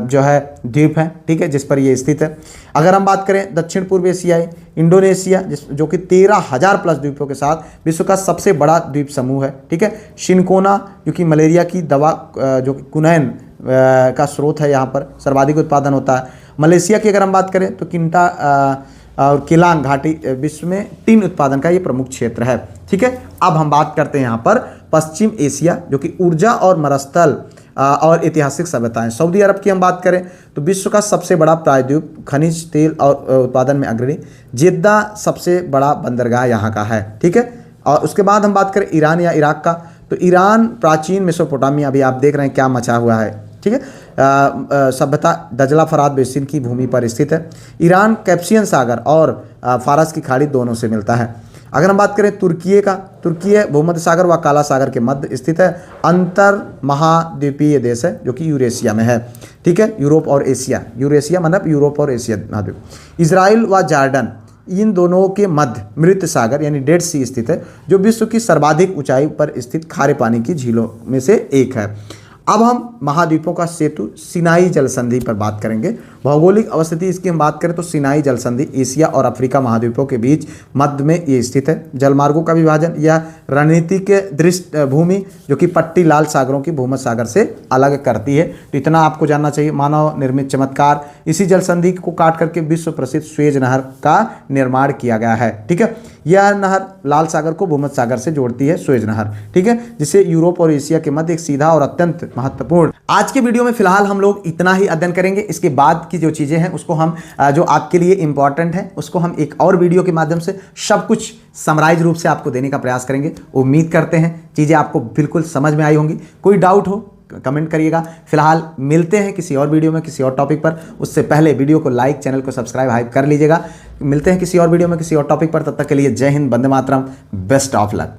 जो है द्वीप हैं, ठीक है, जिस पर ये स्थित है। अगर हम बात करें दक्षिण पूर्व एशियाई, इंडोनेशिया जो कि 13,000 प्लस द्वीपों के साथ विश्व का सबसे बड़ा द्वीप समूह है, ठीक है। शिनकोना जो कि मलेरिया की दवा जो कुनैन का स्रोत है, यहाँ पर सर्वाधिक उत्पादन होता है। मलेशिया की अगर हम बात करें तो किंटा और किलांग घाटी विश्व में टीन उत्पादन का ये प्रमुख क्षेत्र है, ठीक है। अब हम बात करते हैं यहाँ पर पश्चिम एशिया जो कि ऊर्जा और मरुस्थल और ऐतिहासिक सभ्यताएं। सऊदी अरब की हम बात करें तो विश्व का सबसे बड़ा प्रायद्वीप, खनिज तेल और उत्पादन में अग्रणी। जिद्दा सबसे बड़ा बंदरगाह यहाँ का है, ठीक है। और उसके बाद हम बात करें ईरान या इराक का, तो ईरान प्राचीन मेसोपोटामिया, अभी आप देख रहे हैं क्या मचा हुआ है, ठीक है। सभ्यता दजला फरात बेसिन की भूमि पर स्थित है। ईरान कैस्पियन सागर और फारस की खाड़ी दोनों से मिलता है। अगर हम बात करें तुर्की का, तुर्की भूमध्य सागर व काला सागर के मध्य स्थित है। अंतर महाद्वीपीय देश है जो कि यूरेशिया में है, ठीक है। यूरोप और एशिया, यूरेशिया मतलब यूरोप और एशिया महाद्वीप। इजराइल व जॉर्डन इन दोनों के मध्य मृत सागर यानी डेड सी स्थित है, जो विश्व की सर्वाधिक ऊंचाई पर स्थित खारे पानी की झीलों में से एक है। अब हम महाद्वीपों का सेतु सिनाई जल संधि पर बात करेंगे। भौगोलिक अवस्थिति इसकी हम बात करें तो सिनाई जल संधि एशिया और अफ्रीका महाद्वीपों के बीच मध्य में ये स्थित है। जलमार्गों का विभाजन या रणनीति के दृष्टि भूमि जो कि पट्टी लाल सागरों की भूमध्य सागर से अलग करती है। तो इतना आपको जानना चाहिए। मानव निर्मित चमत्कार, इसी जल संधि को काट करके विश्व प्रसिद्ध स्वेज नहर का निर्माण किया गया है, ठीक है। यह नहर लाल सागर को भूमध्य सागर से जोड़ती है, स्वेज नहर, ठीक है, जिसे यूरोप और एशिया के मध्य एक सीधा और अत्यंत महत्वपूर्ण। आज के वीडियो में फिलहाल हम लोग इतना ही अध्ययन करेंगे। इसके बाद की जो चीजें हैं उसको हम जो आपके लिए इंपॉर्टेंट है उसको हम एक और वीडियो के माध्यम से सब कुछ समराइज रूप से आपको देने का प्रयास करेंगे। उम्मीद करते हैं चीजें आपको बिल्कुल समझ में आई होंगी। कोई डाउट हो कमेंट करिएगा। फिलहाल मिलते हैं किसी और वीडियो में किसी और टॉपिक पर। उससे पहले वीडियो को लाइक, चैनल को सब्सक्राइब हाइप कर लीजिएगा। मिलते हैं किसी और वीडियो में किसी और टॉपिक पर। तब तक के लिए जय Hind, Vande Mataram, best of luck.